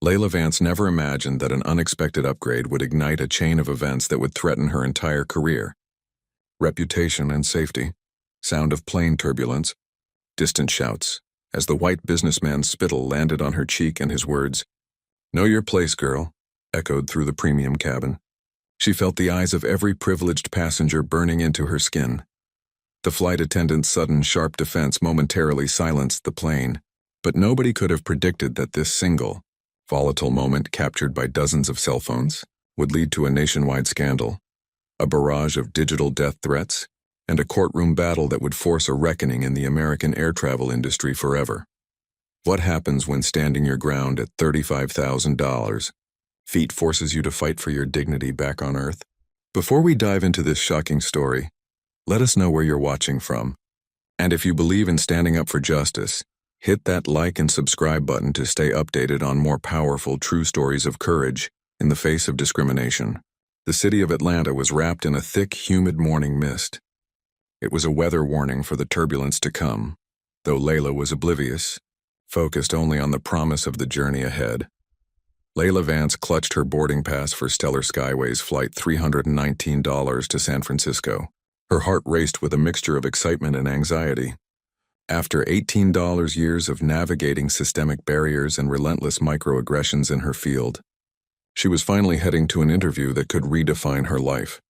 Layla Vance never imagined that an unexpected upgrade would ignite a chain of events that would threaten her entire career. Reputation and safety, sound of plane turbulence, distant shouts, as the white businessman's spittle landed on her cheek and his words, "Know your place, girl," echoed through the premium cabin. She felt the eyes of every privileged passenger burning into her skin. The flight attendant's sudden sharp defense momentarily silenced the plane, but nobody could have predicted that this single, volatile moment captured by dozens of cell phones would lead to a nationwide scandal, a barrage of digital death threats, and a courtroom battle that would force a reckoning in the American air travel industry forever. What happens when standing your ground at $35,000 feet forces you to fight for your dignity back on Earth? Before we dive into this shocking story, let us know where you're watching from. And if you believe in standing up for justice, hit that like and subscribe button to stay updated on more powerful true stories of courage in the face of discrimination. The city of Atlanta was wrapped in a thick, humid morning mist. It was a weather warning for the turbulence to come, though Layla was oblivious, focused only on the promise of the journey ahead. Layla Vance clutched her boarding pass for Stellar Skyway's flight $319 to San Francisco. Her heart raced with a mixture of excitement and anxiety. After years of navigating systemic barriers and relentless microaggressions in her field, she was finally heading to an interview that could redefine her life.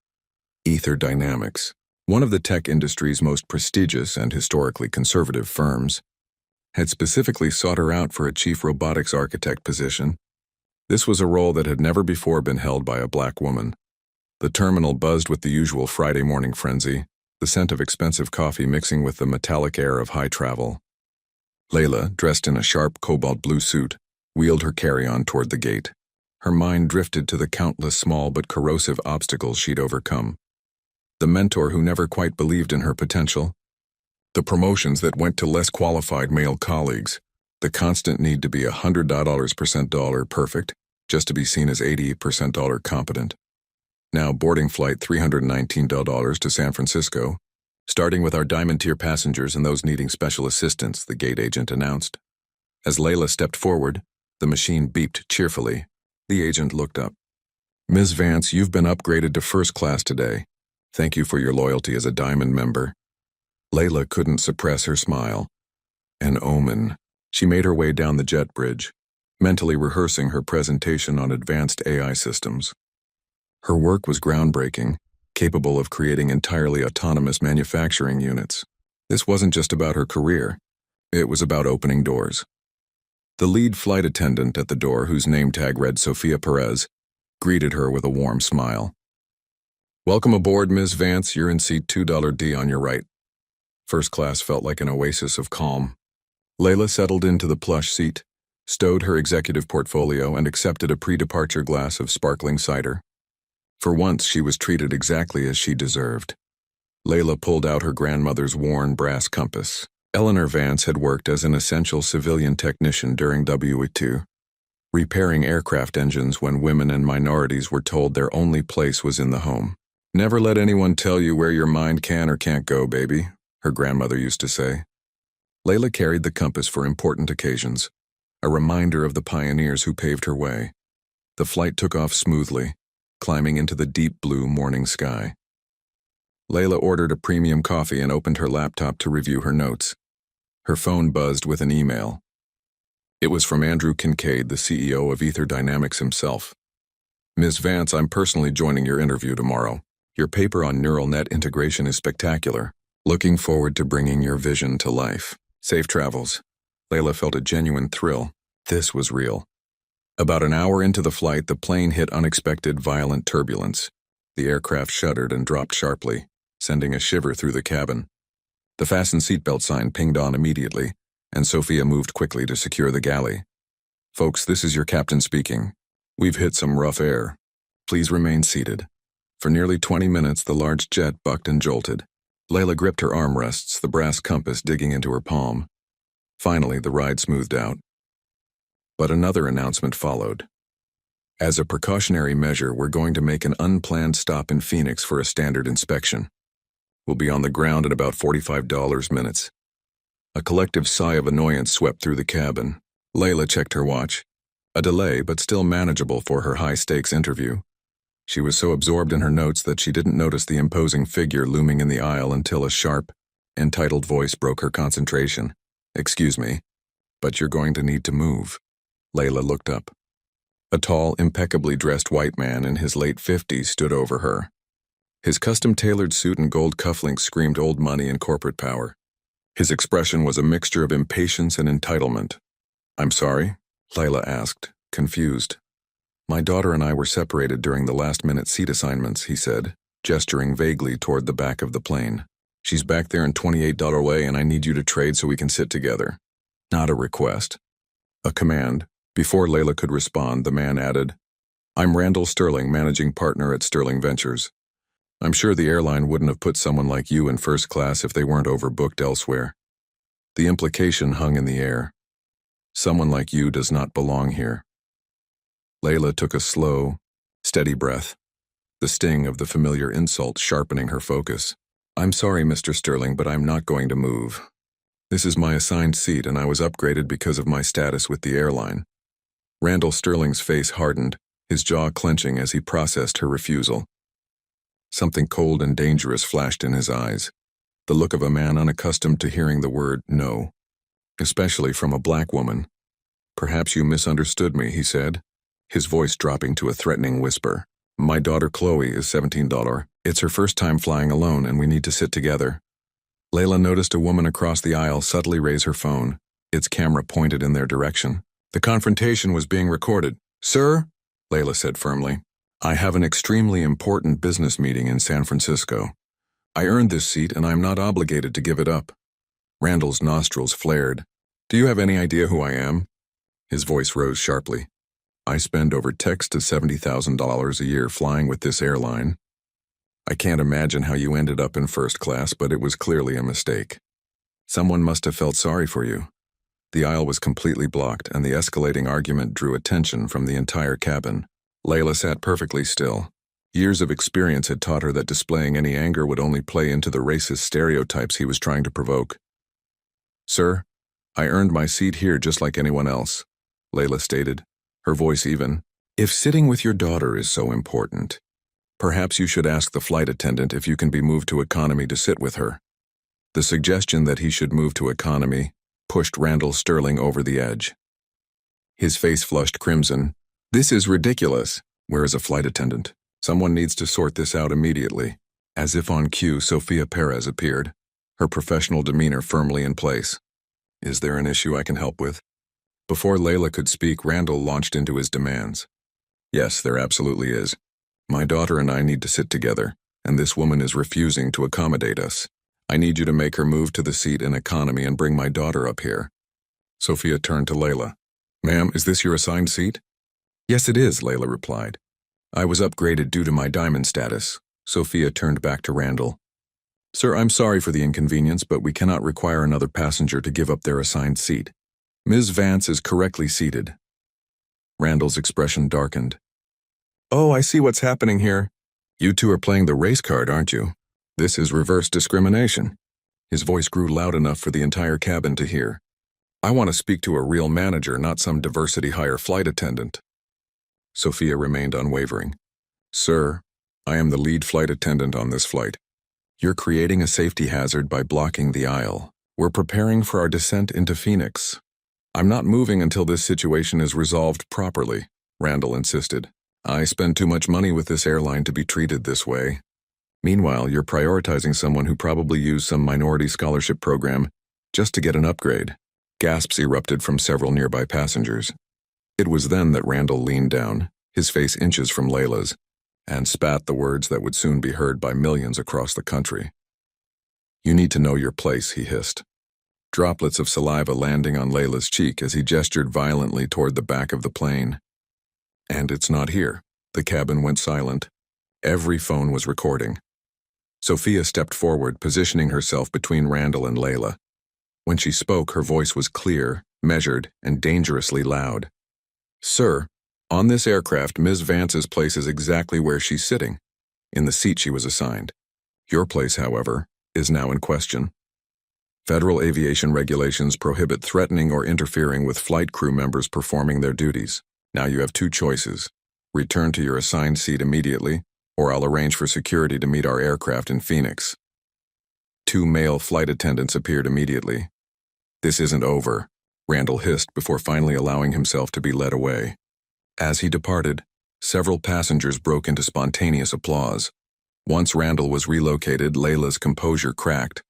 Ether Dynamics, one of the tech industry's most prestigious and historically conservative firms, had specifically sought her out for a chief robotics architect position. This was a role that had never before been held by a black woman. The terminal buzzed with the usual Friday morning frenzy, the scent of expensive coffee mixing with the metallic air of high travel. Layla, dressed in a sharp cobalt blue suit, wheeled her carry-on toward the gate. Her mind drifted to the countless small but corrosive obstacles she'd overcome. The mentor who never quite believed in her potential, the promotions that went to less qualified male colleagues, the constant need to be $100% perfect just to be seen as 80% competent. Now boarding flight $319 to San Francisco, starting with our diamond tier passengers and those needing special assistance, the gate agent announced. As Layla stepped forward, the machine beeped cheerfully. The agent looked up. "Ms. Vance, you've been upgraded to first class today. Thank you for your loyalty as a diamond member." Layla couldn't suppress her smile. An omen. She made her way down the jet bridge, mentally rehearsing her presentation on advanced AI systems. Her work was groundbreaking, capable of creating entirely autonomous manufacturing units. This wasn't just about her career. It was about opening doors. The lead flight attendant at the door, whose name tag read Sophia Perez, greeted her with a warm smile. "Welcome aboard, Ms. Vance. You're in seat 2D on your right." First class felt like an oasis of calm. Layla settled into the plush seat, stowed her executive portfolio, and accepted a pre-departure glass of sparkling cider. For once, she was treated exactly as she deserved. Layla pulled out her grandmother's worn brass compass. Eleanor Vance had worked as an essential civilian technician during WE2, repairing aircraft engines when women and minorities were told their only place was in the home. "Never let anyone tell you where your mind can or can't go, baby," her grandmother used to say. Layla carried the compass for important occasions, a reminder of the pioneers who paved her way. The flight took off smoothly, climbing into the deep blue morning sky. Layla ordered a premium coffee and opened her laptop to review her notes. Her phone buzzed with an email. It was from Andrew Kincaid, the CEO of Ether Dynamics himself. "Ms. Vance, I'm personally joining your interview tomorrow. Your paper on neural net integration is spectacular. Looking forward to bringing your vision to life. Safe travels." Layla felt a genuine thrill. This was real. About an hour into the flight, the plane hit unexpected violent turbulence. The aircraft shuddered and dropped sharply, sending a shiver through the cabin. The fasten seatbelt sign pinged on immediately, and Sophia moved quickly to secure the galley. "Folks, this is your captain speaking. We've hit some rough air. Please remain seated." For nearly 20 minutes, the large jet bucked and jolted. Layla gripped her armrests, the brass compass digging into her palm. Finally, the ride smoothed out. But another announcement followed. "As a precautionary measure, we're going to make an unplanned stop in Phoenix for a standard inspection. We'll be on the ground in about 45 minutes." A collective sigh of annoyance swept through the cabin. Layla checked her watch. A delay, but still manageable for her high-stakes interview. She was so absorbed in her notes that she didn't notice the imposing figure looming in the aisle until a sharp, entitled voice broke her concentration. "Excuse me, but you're going to need to move." Layla looked up. A tall, impeccably dressed white man in his late 50s stood over her. His custom-tailored suit and gold cufflinks screamed old money and corporate power. His expression was a mixture of impatience and entitlement. "I'm sorry?" Layla asked, confused. "My daughter and I were separated during the last-minute seat assignments," he said, gesturing vaguely toward the back of the plane. "She's back there in $28 way, and I need you to trade so we can sit together." Not a request. A command. Before Layla could respond, the man added, "I'm Randall Sterling, managing partner at Sterling Ventures. I'm sure the airline wouldn't have put someone like you in first class if they weren't overbooked elsewhere." The implication hung in the air. Someone like you does not belong here. Layla took a slow, steady breath, the sting of the familiar insult sharpening her focus. "I'm sorry, Mr. Sterling, but I'm not going to move. This is my assigned seat, and I was upgraded because of my status with the airline." Randall Sterling's face hardened, his jaw clenching as he processed her refusal. Something cold and dangerous flashed in his eyes, the look of a man unaccustomed to hearing the word no, especially from a black woman. "Perhaps you misunderstood me," he said, his voice dropping to a threatening whisper. "My daughter Chloe is $17. It's her first time flying alone, and we need to sit together." Layla noticed a woman across the aisle subtly raise her phone, its camera pointed in their direction. The confrontation was being recorded. "Sir," Layla said firmly, "I have an extremely important business meeting in San Francisco. I earned this seat, and I'm not obligated to give it up." Randall's nostrils flared. "Do you have any idea who I am?" His voice rose sharply. "I spend over to $70,000 a year flying with this airline. I can't imagine how you ended up in first class, but it was clearly a mistake. Someone must have felt sorry for you." The aisle was completely blocked, and the escalating argument drew attention from the entire cabin. Layla sat perfectly still. Years of experience had taught her that displaying any anger would only play into the racist stereotypes he was trying to provoke. "Sir, I earned my seat here just like anyone else," Layla stated, her voice even. "If sitting with your daughter is so important, perhaps you should ask the flight attendant if you can be moved to economy to sit with her." The suggestion that he should move to economy pushed Randall Sterling over the edge. His face flushed crimson. "This is ridiculous. Where is a flight attendant? Someone needs to sort this out immediately." As if on cue, Sophia Perez appeared, her professional demeanor firmly in place. "Is there an issue I can help with?" Before Layla could speak, Randall launched into his demands. "Yes, there absolutely is. My daughter and I need to sit together, and this woman is refusing to accommodate us. I need you to make her move to the seat in economy and bring my daughter up here." Sophia turned to Layla. "Ma'am, is this your assigned seat?" "Yes, it is," Layla replied. "I was upgraded due to my diamond status." Sophia turned back to Randall. "Sir, I'm sorry for the inconvenience, but we cannot require another passenger to give up their assigned seat. Ms. Vance is correctly seated." Randall's expression darkened. "Oh, I see what's happening here. You two are playing the race card, aren't you? This is reverse discrimination." His voice grew loud enough for the entire cabin to hear. "I want to speak to a real manager, not some diversity hire flight attendant." Sophia remained unwavering. "Sir, I am the lead flight attendant on this flight. You're creating a safety hazard by blocking the aisle. We're preparing for our descent into Phoenix. I'm not moving until this situation is resolved properly," Randall insisted. "I spend too much money with this airline to be treated this way. Meanwhile, you're prioritizing someone who probably used some minority scholarship program just to get an upgrade." Gasps erupted from several nearby passengers. It was then that Randall leaned down, his face inches from Layla's, and spat the words that would soon be heard by millions across the country. "You need to know your place," he hissed, droplets of saliva landing on Layla's cheek as he gestured violently toward the back of the plane. "And it's not here." The cabin went silent. Every phone was recording. Sophia stepped forward, positioning herself between Randall and Layla. When she spoke, her voice was clear, measured, and dangerously loud. "Sir, on this aircraft, Ms. Vance's place is exactly where she's sitting, in the seat she was assigned. Your place, however, is now in question. Federal aviation regulations prohibit threatening or interfering with flight crew members performing their duties. Now you have two choices. Return to your assigned seat immediately, or I'll arrange for security to meet our aircraft in Phoenix. Two male flight attendants appeared immediately. This isn't over, Randall hissed before finally allowing himself to be led away. As he departed, several passengers broke into spontaneous applause. Once Randall was relocated, Layla's composure cracked.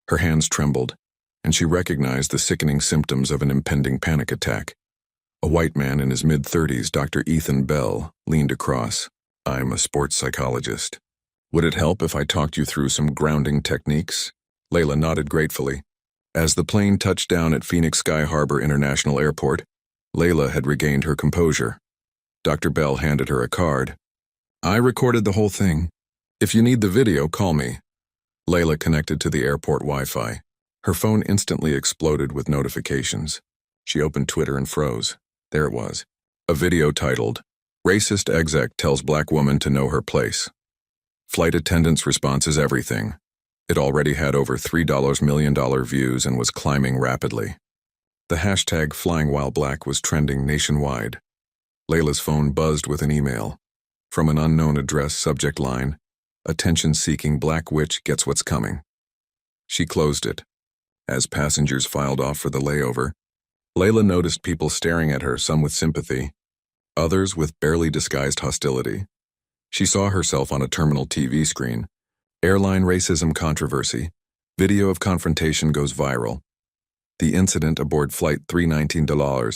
Her hands trembled, and she recognized the sickening symptoms of an impending panic attack. A white man in his mid-30s, Dr. Ethan Bell, leaned across. "I'm a sports psychologist. Would it help if I talked you through some grounding techniques?" Layla nodded gratefully. As the plane touched down at Phoenix Sky Harbor International Airport, Layla had regained her composure. Dr. Bell handed her a card. "I recorded the whole thing. If you need the video, call me." Layla connected to the airport Wi-Fi. Her phone instantly exploded with notifications. She opened Twitter and froze. There it was. A video titled, "Racist Exec Tells Black Woman to Know Her Place." Flight attendant's response is everything. It already had over $3 million views and was climbing rapidly. The hashtag #FlyingWhileBlack was trending nationwide. Layla's phone buzzed with an email. From an unknown address, subject line, "Attention-seeking black witch gets what's coming." She closed it. As passengers filed off for the layover, Layla noticed people staring at her, some with sympathy, others with barely disguised hostility. She saw herself on a terminal TV screen. Airline racism controversy. Video of confrontation goes viral. The incident aboard Flight 319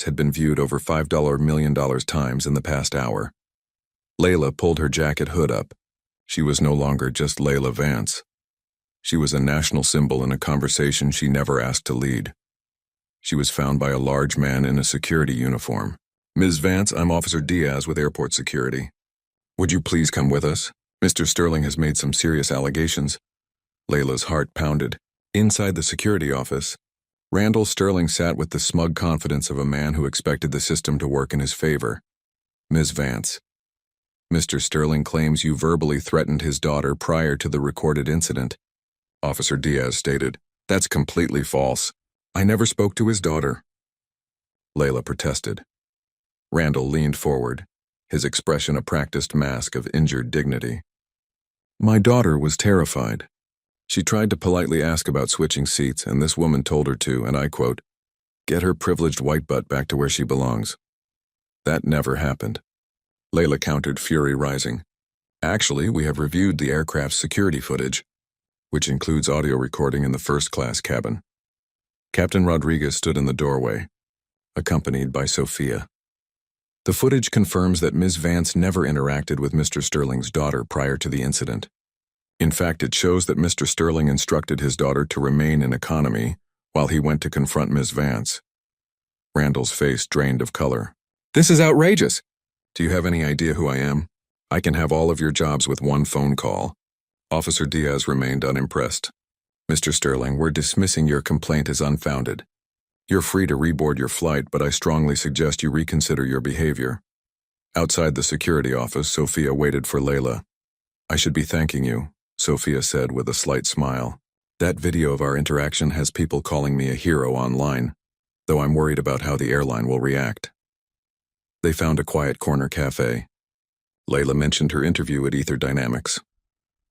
had been viewed over $5 million times in the past hour. Layla pulled her jacket hood up. She was no longer just Layla Vance. She was a national symbol in a conversation she never asked to lead. She was found by a large man in a security uniform. "Ms. Vance, I'm Officer Diaz with airport security. Would you please come with us? Mr. Sterling has made some serious allegations." Layla's heart pounded. Inside the security office, Randall Sterling sat with the smug confidence of a man who expected the system to work in his favor. "Ms. Vance, Mr. Sterling claims you verbally threatened his daughter prior to the recorded incident," Officer Diaz stated. "That's completely false. I never spoke to his daughter." Layla protested. Randall leaned forward, his expression a practiced mask of injured dignity. "My daughter was terrified. She tried to politely ask about switching seats, and this woman told her to, and I quote, 'Get her privileged white butt back to where she belongs.' That never happened." Layla countered, fury rising. "Actually, we have reviewed the aircraft's security footage, which includes audio recording in the first-class cabin." Captain Rodriguez stood in the doorway, accompanied by Sophia. "The footage confirms that Ms. Vance never interacted with Mr. Sterling's daughter prior to the incident. In fact, it shows that Mr. Sterling instructed his daughter to remain in economy while he went to confront Ms. Vance." Randall's face drained of color. "This is outrageous. Do you have any idea who I am? I can have all of your jobs with one phone call." Officer Diaz remained unimpressed. "Mr. Sterling, we're dismissing your complaint as unfounded. You're free to reboard your flight, but I strongly suggest you reconsider your behavior." Outside the security office, Sophia waited for Layla. "I should be thanking you," Sophia said with a slight smile. "That video of our interaction has people calling me a hero online, though I'm worried about how the airline will react." They found a quiet corner cafe. Layla mentioned her interview at Ether Dynamics.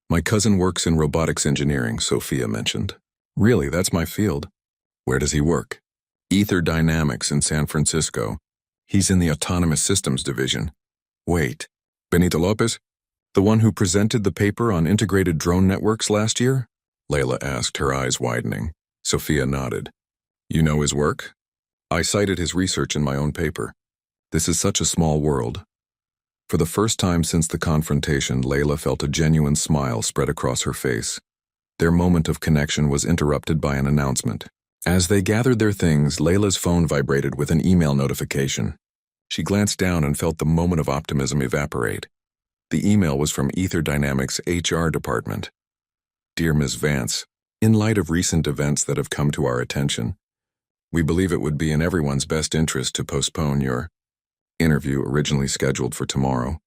"My cousin works in robotics engineering," Sophia mentioned. "Really, that's my field." "Where does he work?" "Ether Dynamics in San Francisco. He's in the Autonomous Systems Division." "Wait, Benito Lopez? The one who presented the paper on integrated drone networks last year?" Layla asked, her eyes widening. Sophia nodded. "You know his work?" "I cited his research in my own paper. This is such a small world." For the first time since the confrontation, Layla felt a genuine smile spread across her face. Their moment of connection was interrupted by an announcement. As they gathered their things, Layla's phone vibrated with an email notification. She glanced down and felt the moment of optimism evaporate. The email was from Ether Dynamics' HR department. "Dear Ms. Vance, in light of recent events that have come to our attention, we believe it would be in everyone's best interest to postpone your interview originally scheduled for tomorrow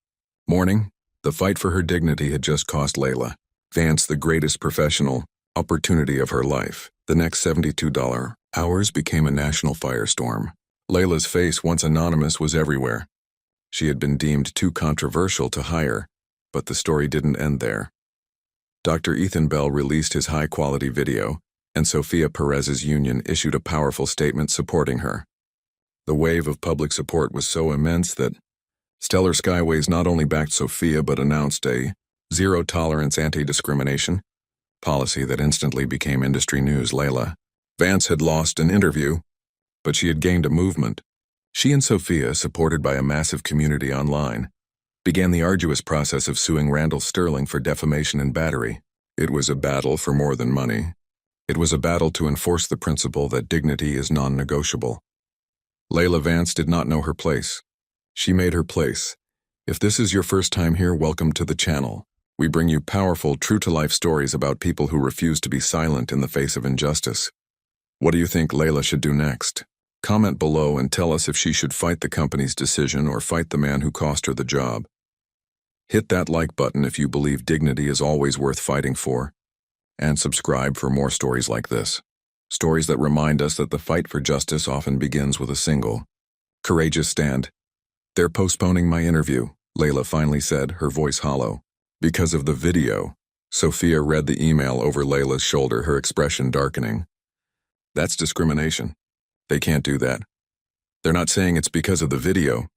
morning." The fight for her dignity had just cost Layla Vance the greatest professional opportunity of her life. The next $72 hours became a national firestorm. Layla's face, once anonymous, was everywhere. She had been deemed too controversial to hire, but the story didn't end there. Dr. Ethan Bell released his high-quality video, and Sofia Perez's union issued a powerful statement supporting her. The wave of public support was so immense that Stellar Skyways not only backed Sofia but announced a zero-tolerance anti-discrimination policy that instantly became industry news. Layla Vance had lost an interview, but she had gained a movement. She and Sofia, supported by a massive community online, began the arduous process of suing Randall Sterling for defamation and battery. It was a battle for more than money. It was a battle to enforce the principle that dignity is non-negotiable. Layla Vance did not know her place. She made her place. If this is your first time here, welcome to the channel. We bring you powerful, true-to-life stories about people who refuse to be silent in the face of injustice. What do you think Layla should do next? Comment below and tell us if she should fight the company's decision or fight the man who cost her the job. Hit that like button if you believe dignity is always worth fighting for. And subscribe for more stories like this. Stories that remind us that the fight for justice often begins with a single, courageous stand. They're postponing my interview, Layla finally said, her voice hollow. Because of the video. Sofia read the email over Layla's shoulder, her expression darkening. That's discrimination. They can't do that. They're not saying it's because of the video.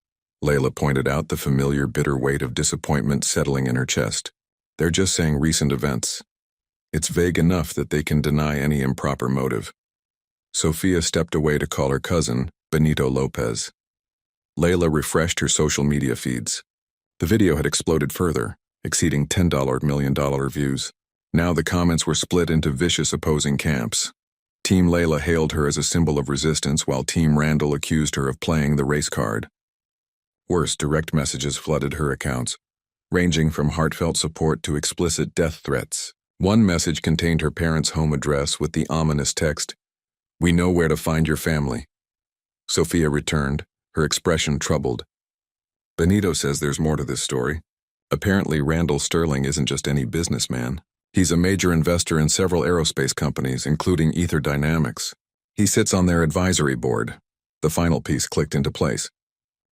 Layla pointed out, the familiar bitter weight of disappointment settling in her chest. They're just saying recent events. It's vague enough that they can deny any improper motive. Sofia stepped away to call her cousin, Benito Lopez. Layla refreshed her social media feeds. The video had exploded further, exceeding $10 million views. Now the comments were split into vicious opposing camps. Team Layla hailed her as a symbol of resistance, while Team Randall accused her of playing the race card. Worse, direct messages flooded her accounts, ranging from heartfelt support to explicit death threats. One message contained her parents' home address with the ominous text, "We know where to find your family." Sofia returned, her expression troubled. Benito says there's more to this story. Apparently, Randall Sterling isn't just any businessman. He's a major investor in several aerospace companies, including Ether Dynamics. He sits on their advisory board. The final piece clicked into place.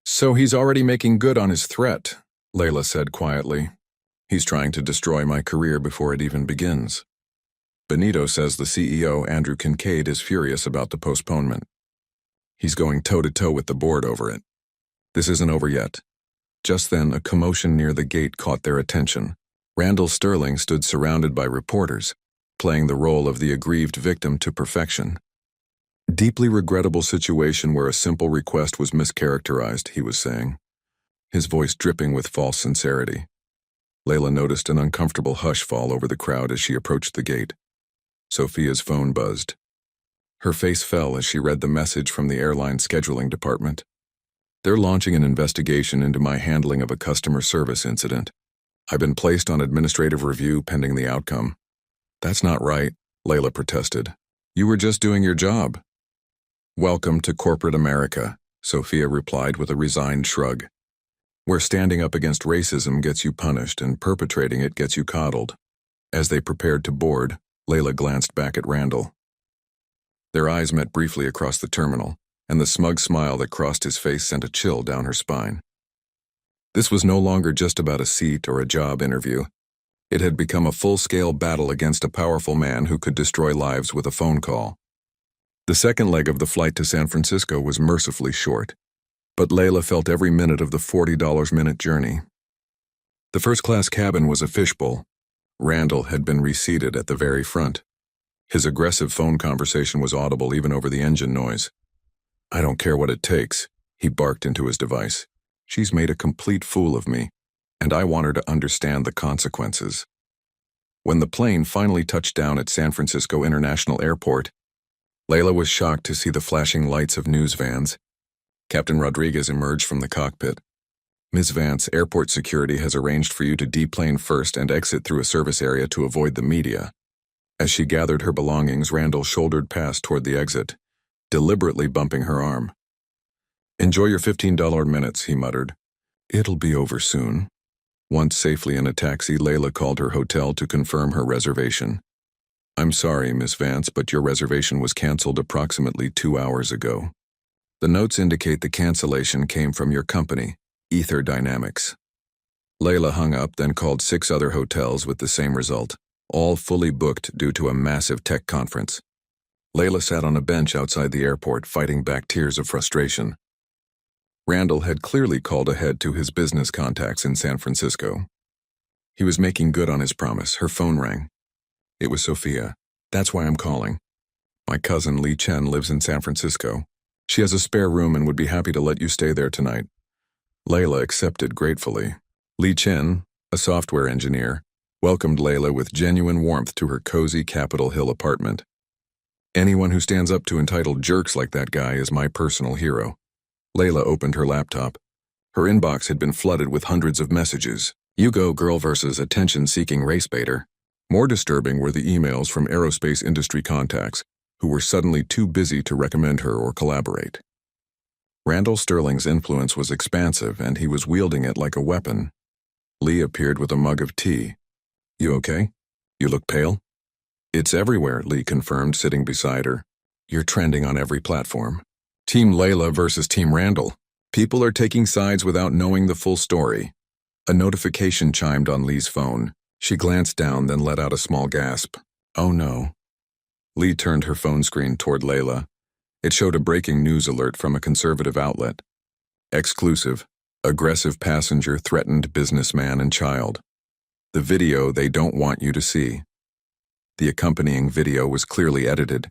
So he's already making good on his threat, Layla said quietly. He's trying to destroy my career before it even begins. Benito says the CEO, Andrew Kincaid, is furious about the postponement. He's going toe-to-toe with the board over it. This isn't over yet. Just then, a commotion near the gate caught their attention. Randall Sterling stood surrounded by reporters, playing the role of the aggrieved victim to perfection. Deeply regrettable situation where a simple request was mischaracterized, he was saying, his voice dripping with false sincerity. Layla noticed an uncomfortable hush fall over the crowd as she approached the gate. Sofia's phone buzzed. Her face fell as she read the message from the airline scheduling department. They're launching an investigation into my handling of a customer service incident. I've been placed on administrative review pending the outcome. That's not right, Layla protested. You were just doing your job. Welcome to corporate America, Sofia replied with a resigned shrug. Where standing up against racism gets you punished and perpetrating it gets you coddled. As they prepared to board, Layla glanced back at Randall. Their eyes met briefly across the terminal, and the smug smile that crossed his face sent a chill down her spine. This was no longer just about a seat or a job interview. It had become a full-scale battle against a powerful man who could destroy lives with a phone call. The second leg of the flight to San Francisco was mercifully short, but Layla felt every minute of the $40-minute journey. The first-class cabin was a fishbowl. Randall had been reseated at the very front. His aggressive phone conversation was audible even over the engine noise. I don't care what it takes, he barked into his device. She's made a complete fool of me, and I want her to understand the consequences. When the plane finally touched down at San Francisco International Airport, Layla was shocked to see the flashing lights of news vans. Captain Rodriguez emerged from the cockpit. Ms. Vance, airport security has arranged for you to deplane first and exit through a service area to avoid the media. As she gathered her belongings, Randall shouldered past toward the exit, deliberately bumping her arm. Enjoy your $15 minutes, he muttered. It'll be over soon. Once safely in a taxi, Layla called her hotel to confirm her reservation. I'm sorry, Miss Vance, but your reservation was canceled approximately 2 hours ago. The notes indicate the cancellation came from your company, Ether Dynamics. Layla hung up, then called 6 other hotels with the same result, all fully booked due to a massive tech conference. Layla sat on a bench outside the airport, fighting back tears of frustration. Randall had clearly called ahead to his business contacts in San Francisco. He was making good on his promise. Her phone rang. It was Sophia. "That's why I'm calling. My cousin Li Chen lives in San Francisco. She has a spare room and would be happy to let you stay there tonight." Layla accepted gratefully. Li Chen, a software engineer, welcomed Layla with genuine warmth to her cozy Capitol Hill apartment. "Anyone who stands up to entitled jerks like that guy is my personal hero." Layla opened her laptop. Her inbox had been flooded with hundreds of messages. "You go girl versus attention-seeking race baiter." More disturbing were the emails from aerospace industry contacts, who were suddenly too busy to recommend her or collaborate. Randall Sterling's influence was expansive, and he was wielding it like a weapon. Lee appeared with a mug of tea. "You okay? You look pale." "It's everywhere," Lee confirmed, sitting beside her. "You're trending on every platform. Team Layla versus Team Randall. People are taking sides without knowing the full story." A notification chimed on Lee's phone. She glanced down, then let out a small gasp. "Oh no." Lee turned her phone screen toward Layla. It showed a breaking news alert from a conservative outlet. Exclusive. Aggressive passenger threatened businessman and child. The video they don't want you to see. The accompanying video was clearly edited,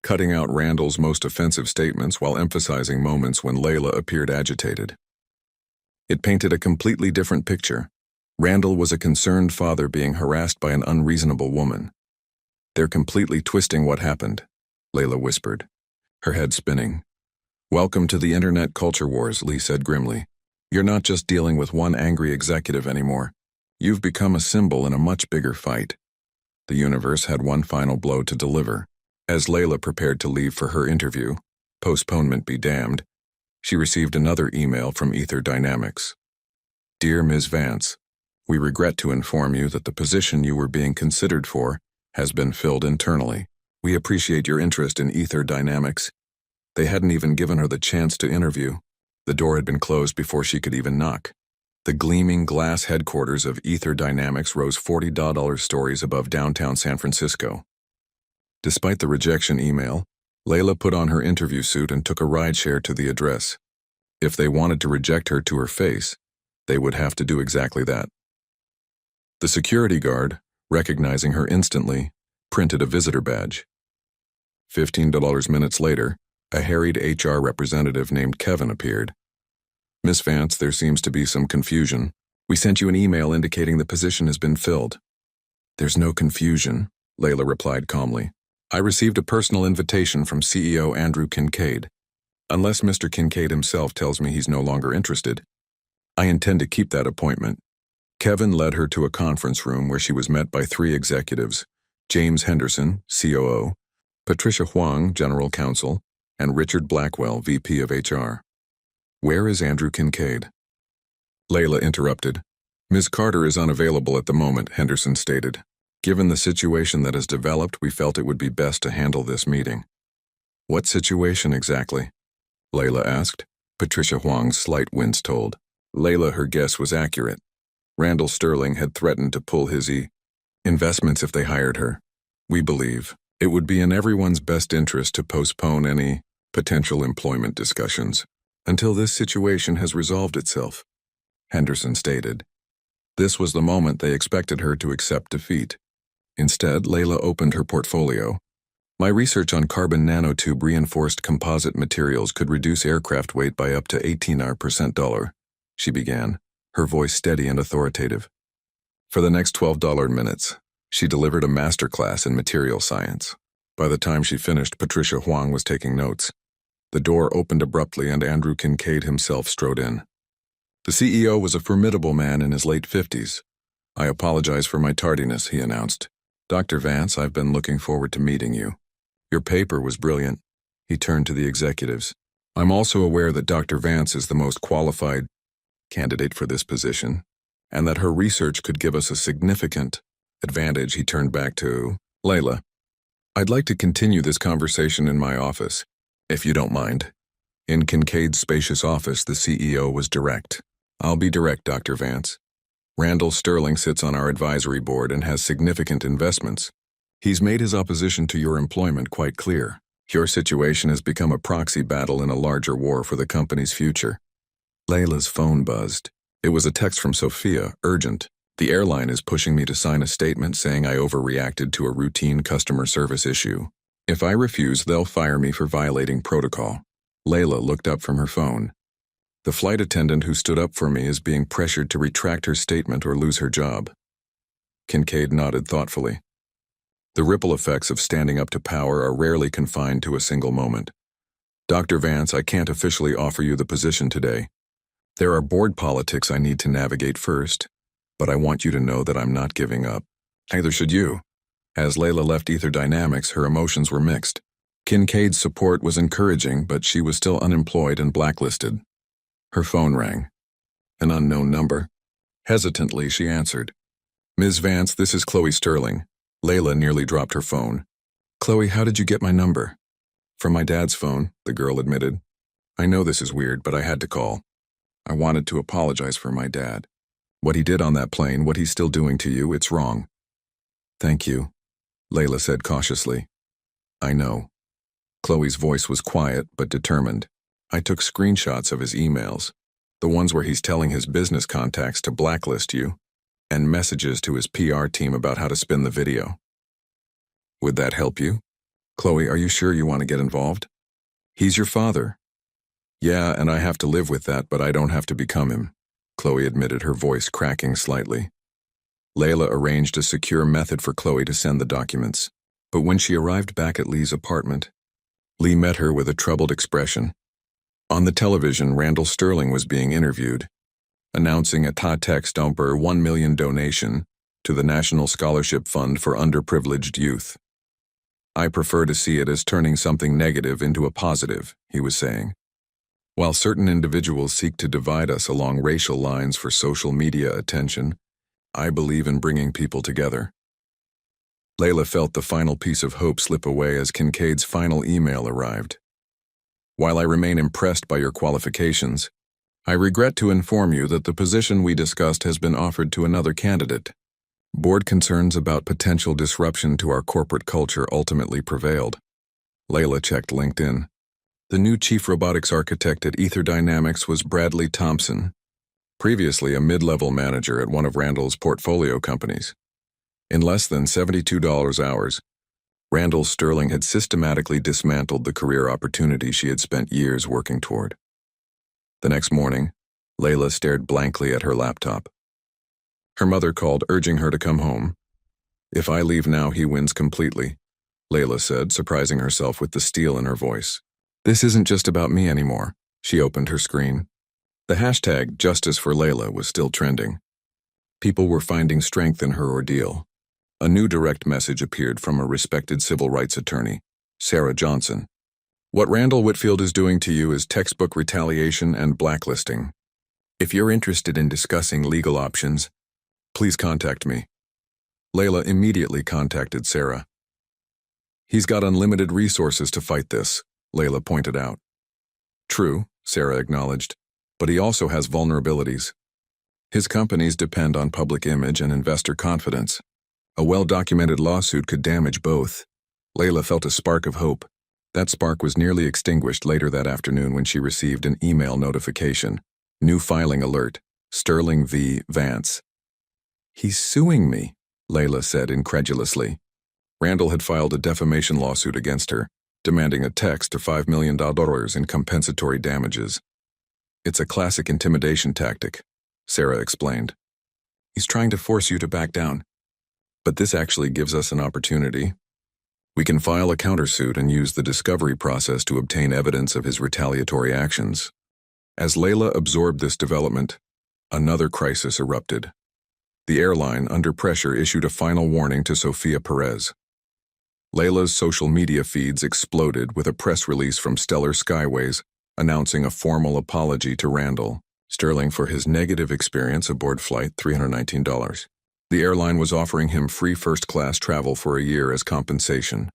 cutting out Randall's most offensive statements while emphasizing moments when Layla appeared agitated. It painted a completely different picture. Randall was a concerned father being harassed by an unreasonable woman. "They're completely twisting what happened," Layla whispered, her head spinning. "Welcome to the internet culture wars," Lee said grimly. "You're not just dealing with one angry executive anymore. You've become a symbol in a much bigger fight." The universe had one final blow to deliver. As Layla prepared to leave for her interview, postponement be damned, she received another email from Ether Dynamics. "Dear Ms. Vance, we regret to inform you that the position you were being considered for has been filled internally. We appreciate your interest in Ether Dynamics." They hadn't even given her the chance to interview. The door had been closed before she could even knock. The gleaming glass headquarters of Ether Dynamics rose $40 stories above downtown San Francisco. Despite the rejection email, Layla put on her interview suit and took a rideshare to the address. If they wanted to reject her to her face, they would have to do exactly that. The security guard, recognizing her instantly, printed a visitor badge. $15 minutes later, a harried HR representative named Kevin appeared. "Miss Vance, there seems to be some confusion. We sent you an email indicating the position has been filled." "There's no confusion," Layla replied calmly. "I received a personal invitation from CEO Andrew Kincaid. Unless Mr. Kincaid himself tells me he's no longer interested, I intend to keep that appointment." Kevin led her to a conference room where she was met by 3 executives: James Henderson, COO, Patricia Huang, General Counsel, and Richard Blackwell, VP of HR. "Where is Andrew Kincaid?" Layla interrupted. "Ms. Carter is unavailable at the moment," Henderson stated. "Given the situation that has developed, we felt it would be best to handle this meeting." "What situation exactly?" Layla asked. Patricia Huang's slight wince told Layla her guess was accurate. Randall Sterling had threatened to pull his investments if they hired her. "We believe it would be in everyone's best interest to postpone any potential employment discussions until this situation has resolved itself," Henderson stated. This was the moment they expected her to accept defeat. Instead, Layla opened her portfolio. "My research on carbon nanotube reinforced composite materials could reduce aircraft weight by up to 18%, she began, her voice steady and authoritative. For the next $12 minutes, she delivered a masterclass in material science. By the time she finished, Patricia Huang was taking notes. The door opened abruptly and Andrew Kincaid himself strode in. The CEO was a formidable man in his late 50s. "I apologize for my tardiness," he announced. "Dr. Vance, I've been looking forward to meeting you. Your paper was brilliant." He turned to the executives. "I'm also aware that Dr. Vance is the most qualified candidate for this position, and that her research could give us a significant advantage." He turned back to Layla. "I'd like to continue this conversation in my office, if you don't mind." In Kincaid's spacious office, the CEO was direct. I'll be direct, Dr. Vance. Randall Sterling sits on our advisory board and has significant investments. He's made his opposition to your employment quite clear. Your situation has become a proxy battle in a larger war for the company's future. Layla's phone buzzed. It was a text from Sophia, urgent. The airline is pushing me to sign a statement saying I overreacted to a routine customer service issue. If I refuse, they'll fire me for violating protocol. Layla looked up from her phone. The flight attendant who stood up for me is being pressured to retract her statement or lose her job. Kincaid nodded thoughtfully. The ripple effects of standing up to power are rarely confined to a single moment. Dr. Vance, I can't officially offer you the position today. There are board politics I need to navigate first, but I want you to know that I'm not giving up. Neither should you. As Layla left Ether Dynamics, her emotions were mixed. Kincaid's support was encouraging, but she was still unemployed and blacklisted. Her phone rang. An unknown number. Hesitantly, she answered. Ms. Vance, this is Chloe Sterling. Layla nearly dropped her phone. Chloe, how did you get my number? From my dad's phone, the girl admitted. I know this is weird, but I had to call. I wanted to apologize for my dad. What he did on that plane, what he's still doing to you, it's wrong. Thank you, Layla said cautiously. I know. Chloe's voice was quiet but determined. I took screenshots of his emails, the ones where he's telling his business contacts to blacklist you, and messages to his PR team about how to spin the video. Would that help you? Chloe, are you sure you want to get involved? He's your father. Yeah, and I have to live with that, but I don't have to become him, Chloe admitted, her voice cracking slightly. Layla arranged a secure method for Chloe to send the documents, but when she arrived back at Lee's apartment, Lee met her with a troubled expression. On the television, Randall Sterling was being interviewed, announcing a ta-text over $1 million donation to the National Scholarship Fund for Underprivileged Youth. I prefer to see it as turning something negative into a positive, he was saying. While certain individuals seek to divide us along racial lines for social media attention, I believe in bringing people together. Layla felt the final piece of hope slip away as Kincaid's final email arrived. While I remain impressed by your qualifications, I regret to inform you that the position we discussed has been offered to another candidate. Board concerns about potential disruption to our corporate culture ultimately prevailed. Layla checked LinkedIn. The new chief robotics architect at Ether Dynamics was Bradley Thompson, previously a mid-level manager at one of Randall's portfolio companies. In less than $72 hours, Randall Sterling had systematically dismantled the career opportunity she had spent years working toward. The next morning, Layla stared blankly at her laptop. Her mother called, urging her to come home. If I leave now, he wins completely, Layla said, surprising herself with the steel in her voice. This isn't just about me anymore. She opened her screen. The hashtag Justice for Layla was still trending. People were finding strength in her ordeal. A new direct message appeared from a respected civil rights attorney, Sarah Johnson. What Randall Whitfield is doing to you is textbook retaliation and blacklisting. If you're interested in discussing legal options, please contact me. Layla immediately contacted Sarah. He's got unlimited resources to fight this, Layla pointed out. True, Sarah acknowledged, but he also has vulnerabilities. His companies depend on public image and investor confidence. A well-documented lawsuit could damage both. Layla felt a spark of hope. That spark was nearly extinguished later that afternoon when she received an email notification. New filing alert. Sterling v. Vance. He's suing me, Layla said incredulously. Randall had filed a defamation lawsuit against her, demanding a tax to $5 million in compensatory damages. It's a classic intimidation tactic, Sarah explained. He's trying to force you to back down. But this actually gives us an opportunity. We can file a countersuit and use the discovery process to obtain evidence of his retaliatory actions. As Layla absorbed this development, another crisis erupted. The airline, under pressure, issued a final warning to Sophia Perez. Layla's social media feeds exploded with a press release from Stellar Skyways announcing a formal apology to Randall Sterling for his negative experience aboard Flight $319. The airline was offering him free first-class travel for a year as compensation.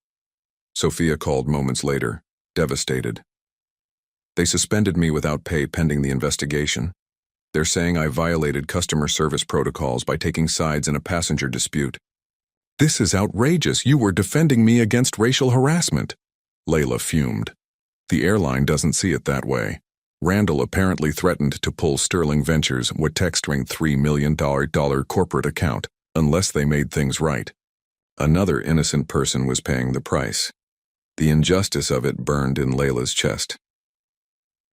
Sophia called moments later, devastated. They suspended me without pay pending the investigation. They're saying I violated customer service protocols by taking sides in a passenger dispute. This is outrageous. You were defending me against racial harassment. Layla fumed. The airline doesn't see it that way. Randall apparently threatened to pull Sterling Ventures' Witextring $3 million corporate account unless they made things right. Another innocent person was paying the price. The injustice of it burned in Layla's chest.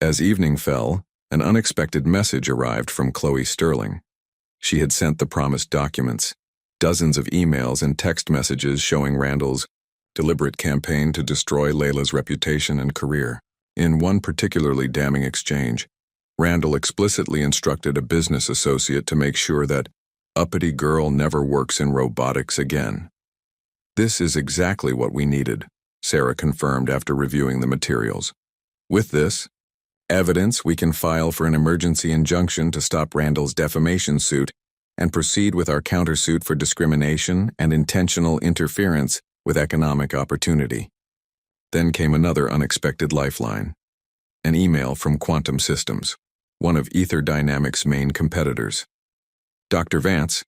As evening fell, an unexpected message arrived from Chloe Sterling. She had sent the promised documents, dozens of emails and text messages showing Randall's deliberate campaign to destroy Layla's reputation and career. In one particularly damning exchange, Randall explicitly instructed a business associate to make sure that uppity girl never works in robotics again. This is exactly what we needed, Sarah confirmed after reviewing the materials. With this evidence, we can file for an emergency injunction to stop Randall's defamation suit and proceed with our countersuit for discrimination and intentional interference with economic opportunity. Then came another unexpected lifeline. An email from Quantum Systems, one of Ether Dynamics' main competitors. Dr. Vance,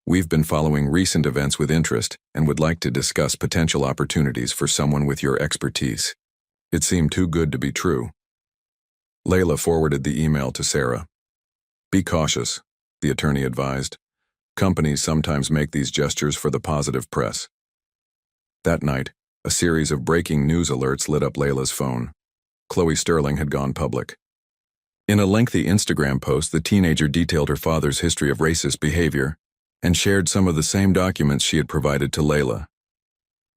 we've been following recent events with interest and would like to discuss potential opportunities for someone with your expertise. It seemed too good to be true. Layla forwarded the email to Sarah. Be cautious, the attorney advised. Companies sometimes make these gestures for the positive press. That night, a series of breaking news alerts lit up Layla's phone. Chloe Sterling had gone public. In a lengthy Instagram post, the teenager detailed her father's history of racist behavior and shared some of the same documents she had provided to Layla.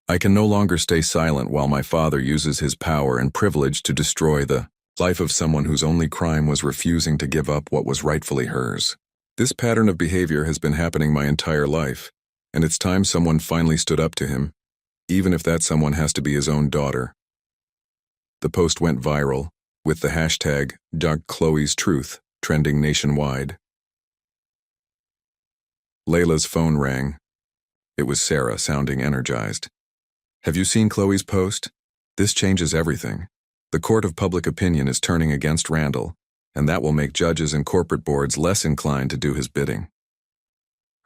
I can no longer stay silent while my father uses his power and privilege to destroy the life of someone whose only crime was refusing to give up what was rightfully hers. This pattern of behavior has been happening my entire life, and it's time someone finally stood up to him, even if that someone has to be his own daughter. The post went viral, with the hashtag #DarkChloe'sTruth trending nationwide. Layla's phone rang. It was Sarah, sounding energized. Have you seen Chloe's post? This changes everything. The court of public opinion is turning against Randall, and that will make judges and corporate boards less inclined to do his bidding.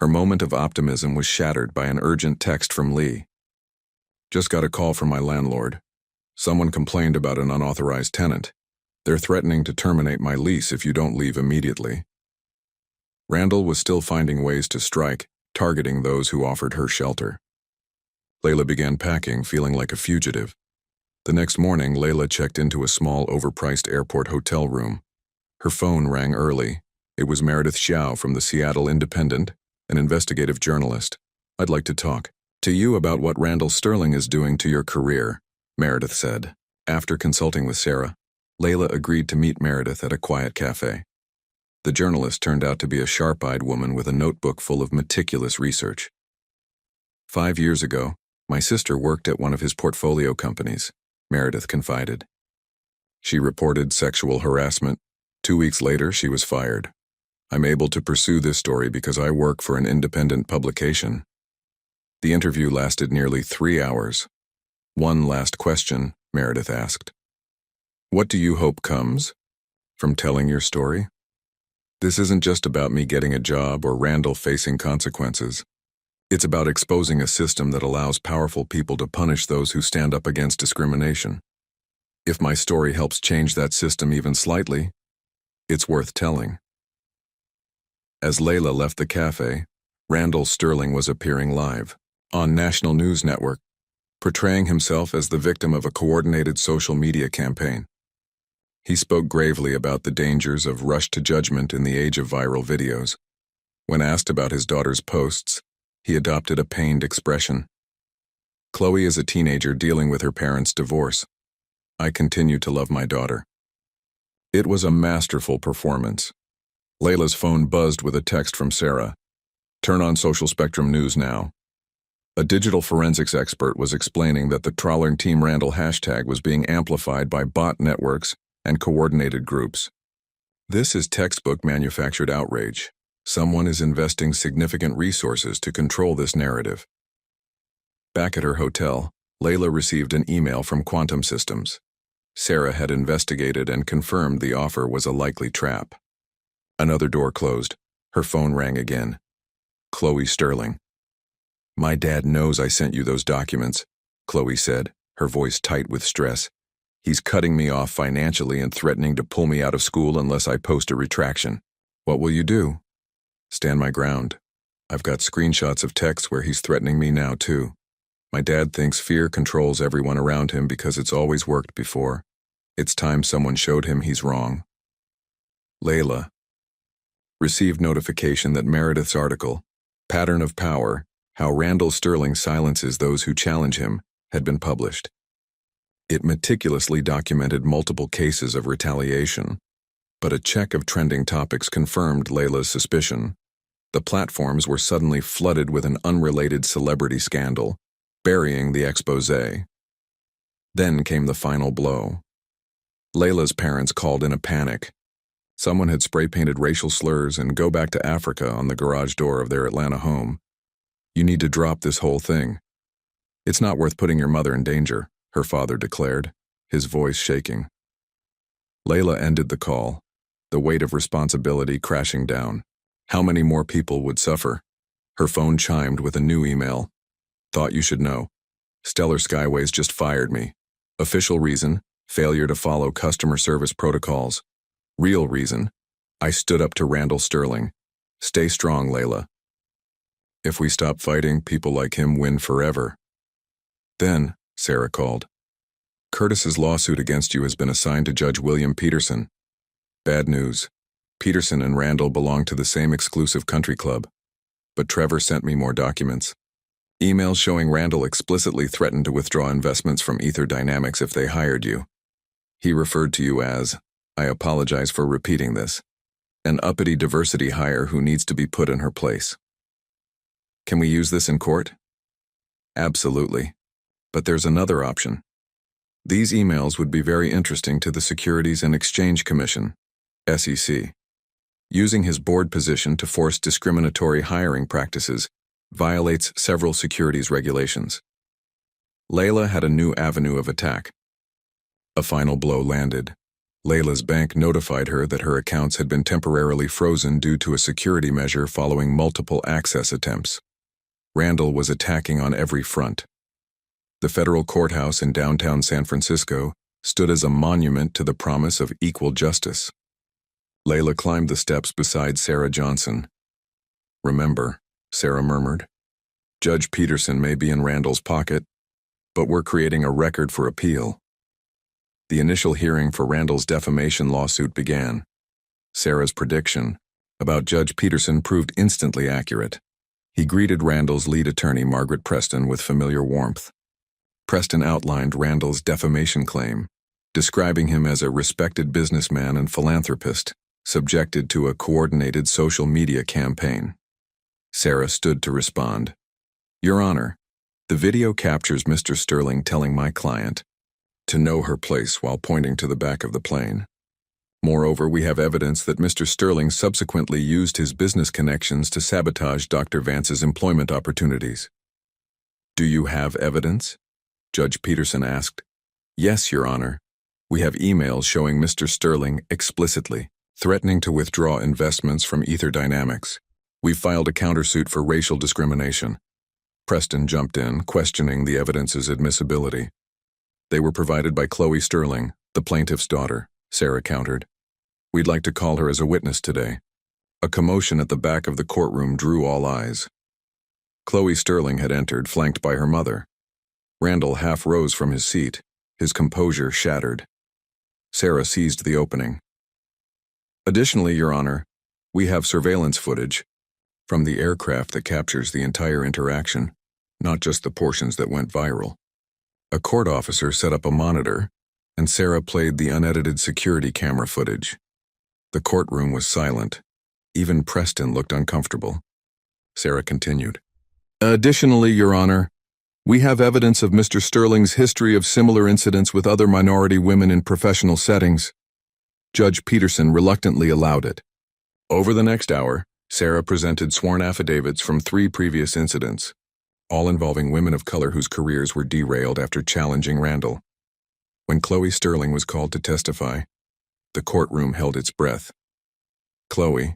Her moment of optimism was shattered by an urgent text from Lee. Just got a call from my landlord. Someone complained about an unauthorized tenant. They're threatening to terminate my lease if you don't leave immediately. Randall was still finding ways to strike, targeting those who offered her shelter. Layla began packing, feeling like a fugitive. The next morning, Layla checked into a small, overpriced airport hotel room. Her phone rang early. It was Meredith Xiao from the Seattle Independent, an investigative journalist. I'd like to talk to you about what Randall Sterling is doing to your career, Meredith said. After consulting with Sarah, Layla agreed to meet Meredith at a quiet cafe. The journalist turned out to be a sharp-eyed woman with a notebook full of meticulous research. 5 years ago, my sister worked at one of his portfolio companies, Meredith confided. She reported sexual harassment. 2 weeks later, she was fired. I'm able to pursue this story because I work for an independent publication. The interview lasted nearly 3 hours. One last question, Meredith asked. What do you hope comes from telling your story? This isn't just about me getting a job or Randall facing consequences. It's about exposing a system that allows powerful people to punish those who stand up against discrimination. If my story helps change that system even slightly, it's worth telling. As Layla left the cafe, Randall Sterling was appearing live on National News Network, portraying himself as the victim of a coordinated social media campaign. He spoke gravely about the dangers of rush to judgment in the age of viral videos. When asked about his daughter's posts, he adopted a pained expression. Chloe is a teenager dealing with her parents' divorce. I continue to love my daughter. It was a masterful performance. Layla's phone buzzed with a text from Sarah. Turn on Social Spectrum News now. A digital forensics expert was explaining that the Trawler Team Randall hashtag was being amplified by bot networks and coordinated groups. This is textbook manufactured outrage. Someone is investing significant resources to control this narrative. Back at her hotel, Layla received an email from Quantum Systems. Sarah had investigated and confirmed the offer was a likely trap. Another door closed. Her phone rang again. Chloe Sterling. "My dad knows I sent you those documents," Chloe said, her voice tight with stress. "He's cutting me off financially and threatening to pull me out of school unless I post a retraction. What will you do?" "Stand my ground. I've got screenshots of texts where he's threatening me now, too. My dad thinks fear controls everyone around him because it's always worked before. It's time someone showed him he's wrong." Layla received notification that Meredith's article, "Pattern of Power: How Randall Sterling Silences Those Who Challenge Him," had been published. It meticulously documented multiple cases of retaliation, but a check of trending topics confirmed Layla's suspicion. The platforms were suddenly flooded with an unrelated celebrity scandal, burying the exposé. Then came the final blow. Layla's parents called in a panic. Someone had spray-painted racial slurs and "Go back to Africa" on the garage door of their Atlanta home. "You need to drop this whole thing. It's not worth putting your mother in danger," her father declared, his voice shaking. Layla ended the call, the weight of responsibility crashing down. How many more people would suffer? Her phone chimed with a new email. "Thought you should know. Stellar Skyways just fired me. Official reason: failure to follow customer service protocols. Real reason: I stood up to Randall Sterling. Stay strong, Layla. If we stop fighting, people like him win forever." Then, Sarah called. "Curtis's lawsuit against you has been assigned to Judge William Peterson. Bad news. Peterson and Randall belong to the same exclusive country club. But Trevor sent me more documents. Emails showing Randall explicitly threatened to withdraw investments from Ether Dynamics if they hired you. He referred to you as, I apologize for repeating this, an uppity diversity hire who needs to be put in her place. Can we use this in court?" "Absolutely. But there's another option. These emails would be very interesting to the Securities and Exchange Commission, SEC. Using his board position to force discriminatory hiring practices violates several securities regulations." Layla had a new avenue of attack. A final blow landed. Layla's bank notified her that her accounts had been temporarily frozen due to a security measure following multiple access attempts. Randall was attacking on every front. The federal courthouse in downtown San Francisco stood as a monument to the promise of equal justice. Layla climbed the steps beside Sarah Johnson. "Remember," Sarah murmured, "Judge Peterson may be in Randall's pocket, but we're creating a record for appeal." The initial hearing for Randall's defamation lawsuit began. Sarah's prediction about Judge Peterson proved instantly accurate. He greeted Randall's lead attorney, Margaret Preston, with familiar warmth. Preston outlined Randall's defamation claim, describing him as a respected businessman and philanthropist, subjected to a coordinated social media campaign. Sarah stood to respond. "Your Honor, the video captures Mr. Sterling telling my client to know her place while pointing to the back of the plane. Moreover, we have evidence that Mr. Sterling subsequently used his business connections to sabotage Dr. Vance's employment opportunities." "Do you have evidence?" Judge Peterson asked. "Yes, Your Honor. We have emails showing Mr. Sterling explicitly threatening to withdraw investments from Ether Dynamics. We've filed a countersuit for racial discrimination." Preston jumped in, questioning the evidence's admissibility. "They were provided by Chloe Sterling, the plaintiff's daughter," Sarah countered. "We'd like to call her as a witness today." A commotion at the back of the courtroom drew all eyes. Chloe Sterling had entered, flanked by her mother. Randall half rose from his seat, his composure shattered. Sarah seized the opening. "Additionally, Your Honor, we have surveillance footage from the aircraft that captures the entire interaction, not just the portions that went viral. A court officer set up a monitor, and Sarah played the unedited security camera footage. The courtroom was silent. Even Preston looked uncomfortable. Sarah continued. "Additionally, Your Honor, we have evidence of Mr. Sterling's history of similar incidents with other minority women in professional settings." Judge Peterson reluctantly allowed it. Over the next hour, Sarah presented sworn affidavits from 3 previous incidents, all involving women of color whose careers were derailed after challenging Randall. When Chloe Sterling was called to testify, the courtroom held its breath. Chloe.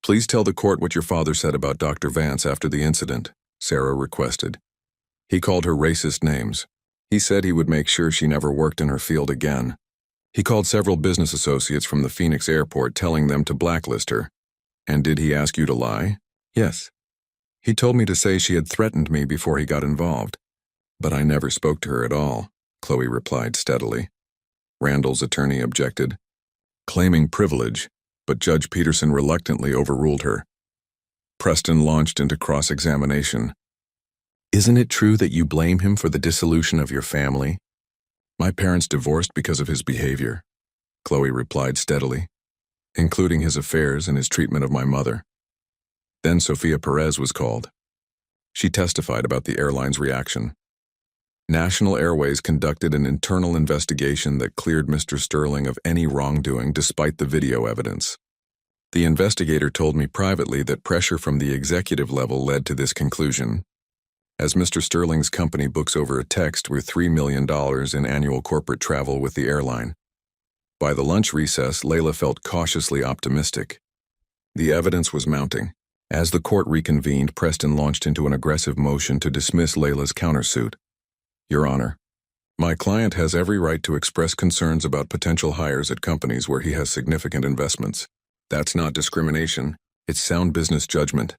Please tell the court what your father said about Dr. Vance after the incident, Sarah requested. He called her racist names. He said he would make sure she never worked in her field again. He called several business associates from the Phoenix airport telling them to blacklist her. And did he ask you to lie? Yes. He told me to say she had threatened me before he got involved. But I never spoke to her at all, Chloe replied steadily. Randall's attorney objected, claiming privilege, but Judge Peterson reluctantly overruled her. Preston launched into cross-examination. Isn't it true that you blame him for the dissolution of your family? My parents divorced because of his behavior, Chloe replied steadily, including his affairs and his treatment of my mother. Then Sophia Perez was called. She testified about the airline's reaction. National Airways conducted an internal investigation that cleared Mr. Sterling of any wrongdoing despite the video evidence. The investigator told me privately that pressure from the executive level led to this conclusion, as Mr. Sterling's company books over a text worth $3 million in annual corporate travel with the airline. By the lunch recess, Layla felt cautiously optimistic. The evidence was mounting. As the court reconvened, Preston launched into an aggressive motion to dismiss Layla's countersuit. Your Honor, my client has every right to express concerns about potential hires at companies where he has significant investments. That's not discrimination, it's sound business judgment.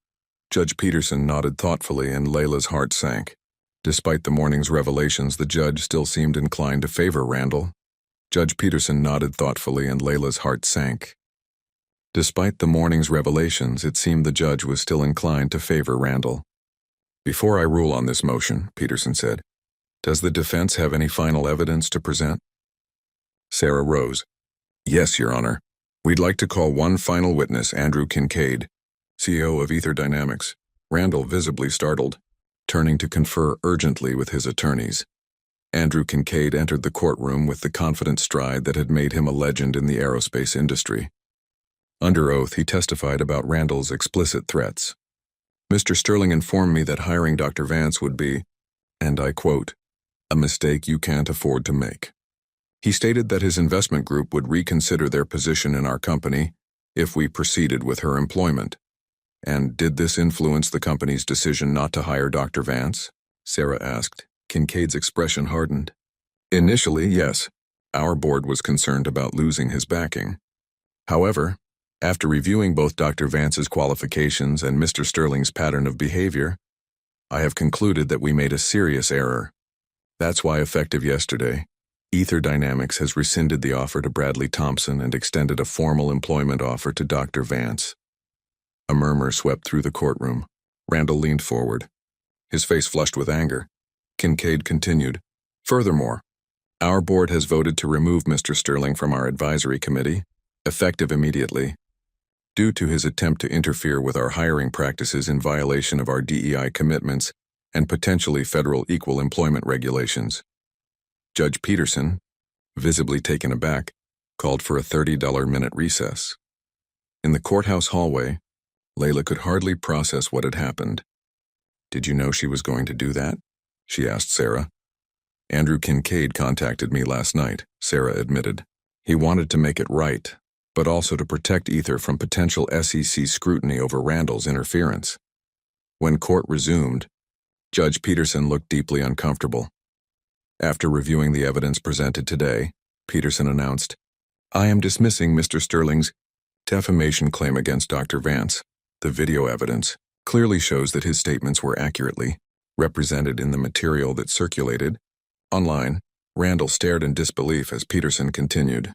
Judge Peterson nodded thoughtfully and Layla's heart sank. Despite the morning's revelations, the judge still seemed inclined to favor Randall. Judge Peterson nodded thoughtfully and Layla's heart sank. Despite the morning's revelations, it seemed the judge was still inclined to favor Randall. Before I rule on this motion, Peterson said, does the defense have any final evidence to present? Sarah rose. Yes, Your Honor. We'd like to call one final witness, Andrew Kincaid, CEO of Ether Dynamics. Randall, visibly startled, turning to confer urgently with his attorneys. Andrew Kincaid entered the courtroom with the confident stride that had made him a legend in the aerospace industry. Under oath, he testified about Randall's explicit threats. Mr. Sterling informed me that hiring Dr. Vance would be, and I quote, a mistake you can't afford to make. He stated that his investment group would reconsider their position in our company if we proceeded with her employment. And did this influence the company's decision not to hire Dr. Vance? Sarah asked. Kincaid's expression hardened. Initially, yes. Our board was concerned about losing his backing. However, after reviewing both Dr. Vance's qualifications and Mr. Sterling's pattern of behavior, I have concluded that we made a serious error. That's why, effective yesterday, Ether Dynamics has rescinded the offer to Bradley Thompson and extended a formal employment offer to Dr. Vance. A murmur swept through the courtroom. Randall leaned forward, his face flushed with anger. Kincaid continued, furthermore, our board has voted to remove Mr. Sterling from our advisory committee, effective immediately, due to his attempt to interfere with our hiring practices in violation of our DEI commitments and potentially federal equal employment regulations. Judge Peterson, visibly taken aback, called for a $30-minute recess. In the courthouse hallway, Layla could hardly process what had happened. Did you know she was going to do that? She asked Sarah. Andrew Kincaid contacted me last night, Sarah admitted. He wanted to make it right, but also to protect Ether from potential SEC scrutiny over Randall's interference. When court resumed, Judge Peterson looked deeply uncomfortable. After reviewing the evidence presented today, Peterson announced, I am dismissing Mr. Sterling's defamation claim against Dr. Vance. The video evidence clearly shows that his statements were accurately represented in the material that circulated online. Randall stared in disbelief as Peterson continued.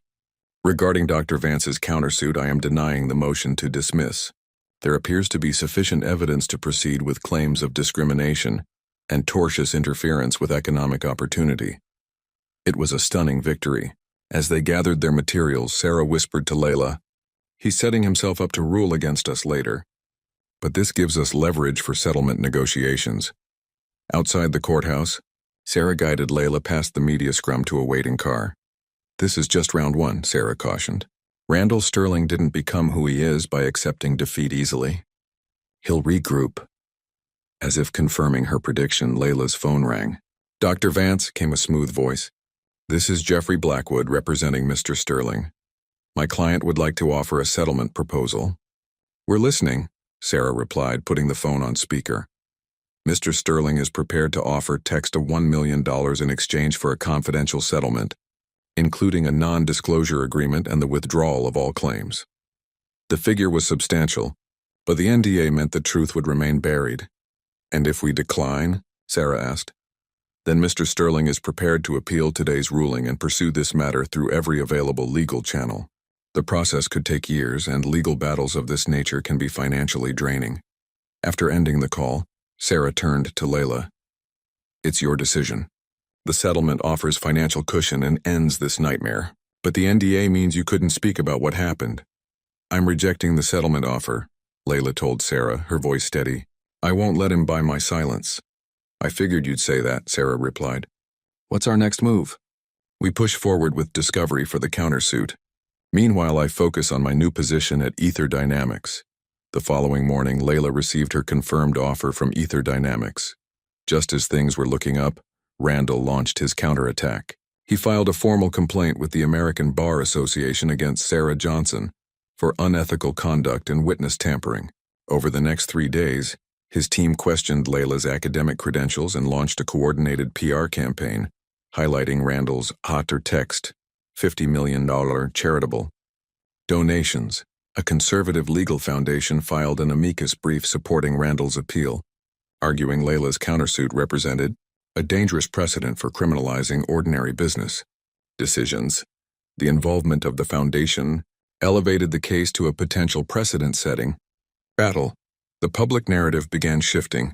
Regarding Dr. Vance's countersuit, I am denying the motion to dismiss. There appears to be sufficient evidence to proceed with claims of discrimination and tortious interference with economic opportunity. It was a stunning victory. As they gathered their materials, Sarah whispered to Layla, he's setting himself up to rule against us later. But this gives us leverage for settlement negotiations. Outside the courthouse, Sarah guided Layla past the media scrum to a waiting car. This is just round one, Sarah cautioned. Randall Sterling didn't become who he is by accepting defeat easily. He'll regroup. As if confirming her prediction, Layla's phone rang. Dr. Vance, came a smooth voice. This is Jeffrey Blackwood representing Mr. Sterling. My client would like to offer a settlement proposal. "We're listening," Sarah replied, putting the phone on speaker. "Mr. Sterling is prepared to offer text of $1 million in exchange for a confidential settlement, including a non-disclosure agreement and the withdrawal of all claims." The figure was substantial, but the NDA meant the truth would remain buried. "And if we decline?" Sarah asked. "Then Mr. Sterling is prepared to appeal today's ruling and pursue this matter through every available legal channel. The process could take years, and legal battles of this nature can be financially draining." After ending the call, Sarah turned to Layla. "It's your decision. The settlement offers financial cushion and ends this nightmare, but the NDA means you couldn't speak about what happened." "I'm rejecting the settlement offer," Layla told Sarah, her voice steady. "I won't let him buy my silence." "I figured you'd say that," Sarah replied. "What's our next move?" "We push forward with discovery for the countersuit. Meanwhile, I focus on my new position at Ether Dynamics." The following morning, Layla received her confirmed offer from Ether Dynamics. Just as things were looking up, Randall launched his counterattack. He filed a formal complaint with the American Bar Association against Sarah Johnson for unethical conduct and witness tampering. Over the next 3 days, his team questioned Layla's academic credentials and launched a coordinated PR campaign, highlighting Randall's hot or text $50 million charitable donations. A conservative legal foundation filed an amicus brief supporting Randall's appeal, arguing Layla's countersuit represented a dangerous precedent for criminalizing ordinary business decisions. The involvement of the foundation elevated the case to a potential precedent-setting battle. The public narrative began shifting,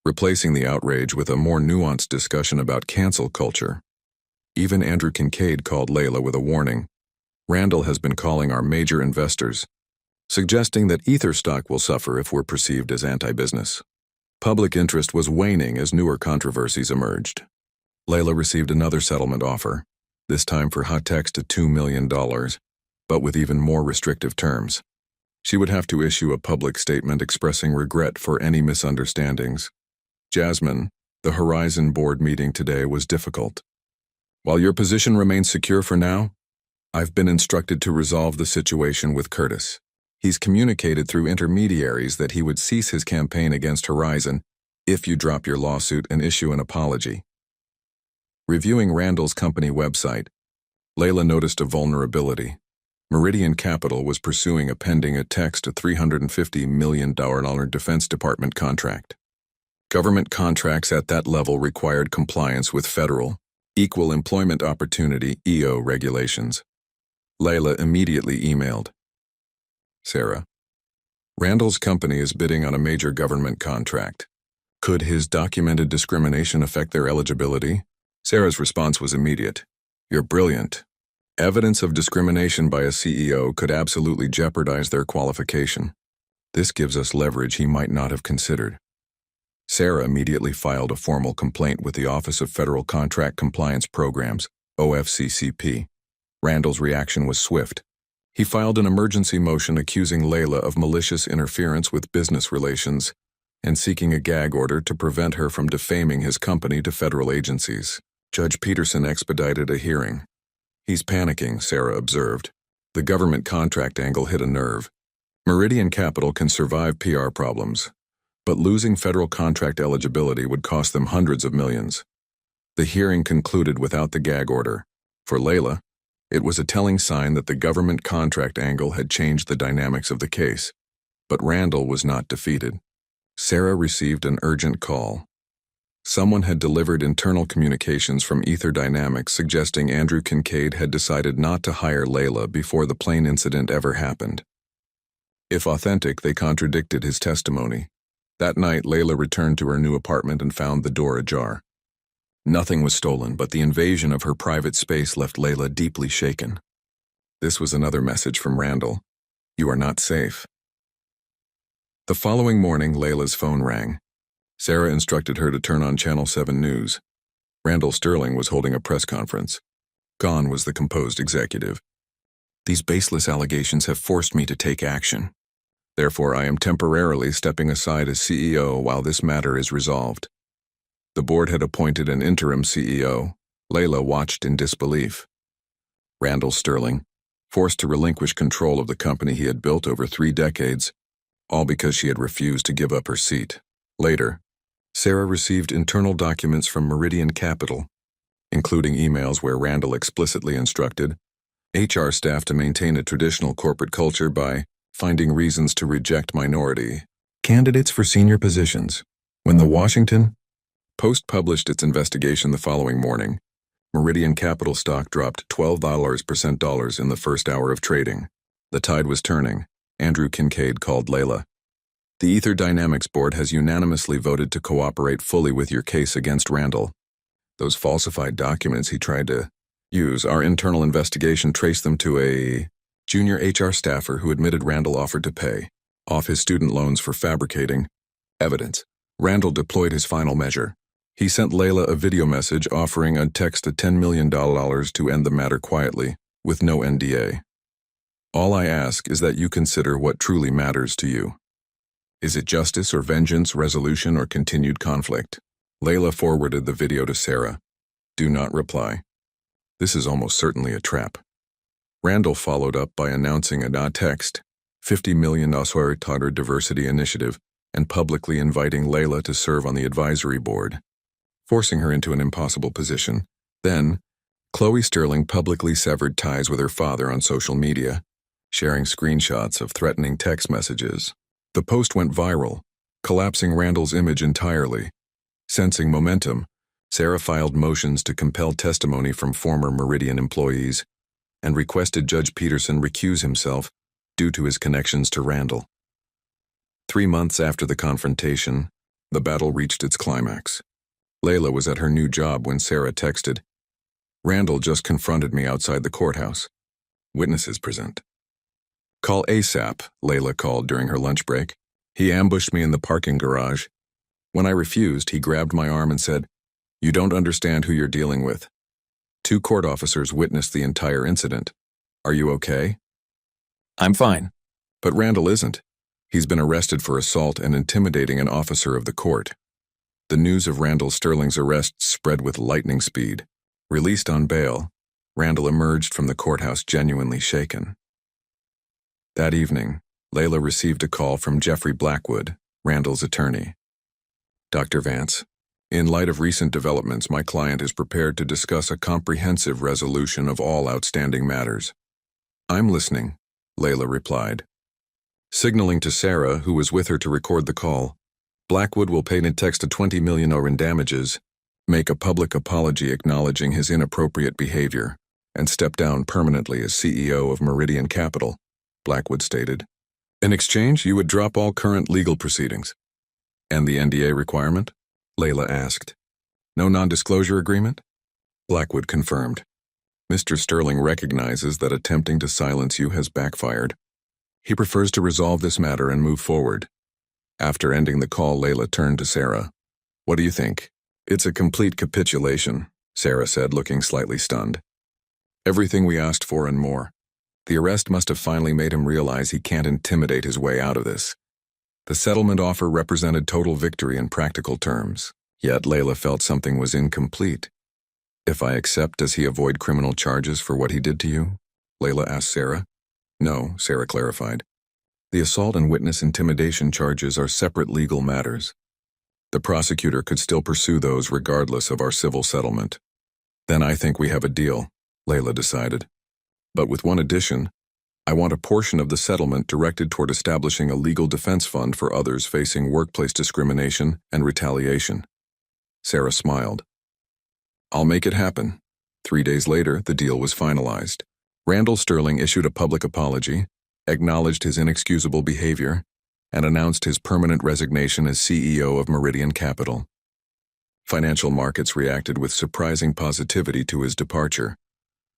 replacing the outrage with a more nuanced discussion about cancel culture. Even Andrew Kincaid called Layla with a warning. "Randall has been calling our major investors, suggesting that Ether stock will suffer if we're perceived as anti-business." Public interest was waning as newer controversies emerged. Layla received another settlement offer, this time for hot text at $2 million, but with even more restrictive terms. She would have to issue a public statement expressing regret for any misunderstandings. "Jasmine, the Horizon board meeting today was difficult. While your position remains secure for now, I've been instructed to resolve the situation with Curtis. He's communicated through intermediaries that he would cease his campaign against Horizon if you drop your lawsuit and issue an apology." Reviewing Randall's company website, Layla noticed a vulnerability. Meridian Capital was pursuing a pending text a $350 million Defense Department contract. Government contracts at that level required compliance with federal Equal Employment Opportunity (EO) regulations. Layla immediately emailed Sarah. "Randall's company is bidding on a major government contract. Could his documented discrimination affect their eligibility?" Sarah's response was immediate. "You're brilliant. Evidence of discrimination by a CEO could absolutely jeopardize their qualification. This gives us leverage he might not have considered." Sarah immediately filed a formal complaint with the Office of Federal Contract Compliance Programs, OFCCP. Randall's reaction was swift. He filed an emergency motion accusing Layla of malicious interference with business relations and seeking a gag order to prevent her from defaming his company to federal agencies. Judge Peterson expedited a hearing. "He's panicking," Sarah observed. The government contract angle hit a nerve. Meridian Capital can survive PR problems, but losing federal contract eligibility would cost them hundreds of millions. The hearing concluded without the gag order. For Layla, it was a telling sign that the government contract angle had changed the dynamics of the case. But Randall was not defeated. Sarah received an urgent call. Someone had delivered internal communications from Ether Dynamics suggesting Andrew Kincaid had decided not to hire Layla before the plane incident ever happened. If authentic, they contradicted his testimony. That night, Layla returned to her new apartment and found the door ajar. Nothing was stolen, but the invasion of her private space left Layla deeply shaken. This was another message from Randall. "You are not safe." The following morning, Layla's phone rang. Sarah instructed her to turn on Channel 7 News. Randall Sterling was holding a press conference. Gone was the composed executive. "These baseless allegations have forced me to take action. Therefore, I am temporarily stepping aside as CEO while this matter is resolved." The board had appointed an interim CEO. Layla watched in disbelief. Randall Sterling, forced to relinquish control of the company he had built over 3 decades, all because she had refused to give up her seat. Later, Sarah received internal documents from Meridian Capital, including emails where Randall explicitly instructed HR staff to maintain a traditional corporate culture by finding reasons to reject minority candidates for senior positions. When the Washington Post published its investigation the following morning, Meridian Capital stock dropped $12% in the first hour of trading. The tide was turning. Andrew Kincaid called Layla. The Ether Dynamics board has unanimously voted to cooperate fully with your case against Randall. Those falsified documents he tried to use, our internal investigation traced them to a junior HR staffer who admitted Randall offered to pay off his student loans for fabricating evidence. Randall deployed his final measure. He sent Layla a video message offering a text of $10 million to end the matter quietly, with no NDA. All I ask is that you consider what truly matters to you. Is it justice or vengeance, resolution or continued conflict? Layla forwarded the video to Sarah. Do not reply. This is almost certainly a trap. Randall followed up by announcing a text, $50 million toward diversity initiative, and publicly inviting Layla to serve on the advisory board, forcing her into an impossible position. Then, Chloe Sterling publicly severed ties with her father on social media, sharing screenshots of threatening text messages. The post went viral, collapsing Randall's image entirely. Sensing momentum, Sarah filed motions to compel testimony from former Meridian employees and requested Judge Peterson recuse himself due to his connections to Randall. 3 months after the confrontation, the battle reached its climax. Layla was at her new job when Sarah texted, "Randall just confronted me outside the courthouse. Witnesses present." "Call ASAP," Layla called during her lunch break. "He ambushed me in the parking garage. When I refused, he grabbed my arm and said, 'You don't understand who you're dealing with.' 2 court officers witnessed the entire incident. Are you okay?" "I'm fine." "But Randall isn't. He's been arrested for assault and intimidating an officer of the court." The news of Randall Sterling's arrest spread with lightning speed. Released on bail, Randall emerged from the courthouse genuinely shaken. That evening, Layla received a call from Jeffrey Blackwood, Randall's attorney. "Dr. Vance, in light of recent developments, my client is prepared to discuss a comprehensive resolution of all outstanding matters." "I'm listening," Layla replied. Signaling to Sarah, who was with her to record the call, Blackwood will pay Nitex $20 million in damages, make a public apology acknowledging his inappropriate behavior, and step down permanently as CEO of Meridian Capital, Blackwood stated. "In exchange, you would drop all current legal proceedings." "And the NDA requirement?" Layla asked. "No non-disclosure agreement?" Blackwood confirmed. "Mr. Sterling recognizes that attempting to silence you has backfired. He prefers to resolve this matter and move forward." After ending the call, Layla turned to Sarah. "What do you think?" "It's a complete capitulation," Sarah said, looking slightly stunned. "Everything we asked for and more. The arrest must have finally made him realize he can't intimidate his way out of this." The settlement offer represented total victory in practical terms, yet Layla felt something was incomplete. "If I accept, does he avoid criminal charges for what he did to you?" Layla asked Sarah. "No," Sarah clarified. "The assault and witness intimidation charges are separate legal matters. The prosecutor could still pursue those regardless of our civil settlement." "Then I think we have a deal," Layla decided. "But with one addition, I want a portion of the settlement directed toward establishing a legal defense fund for others facing workplace discrimination and retaliation." Sarah smiled. "I'll make it happen." 3 days later, the deal was finalized. Randall Sterling issued a public apology, acknowledged his inexcusable behavior, and announced his permanent resignation as CEO of Meridian Capital. Financial markets reacted with surprising positivity to his departure,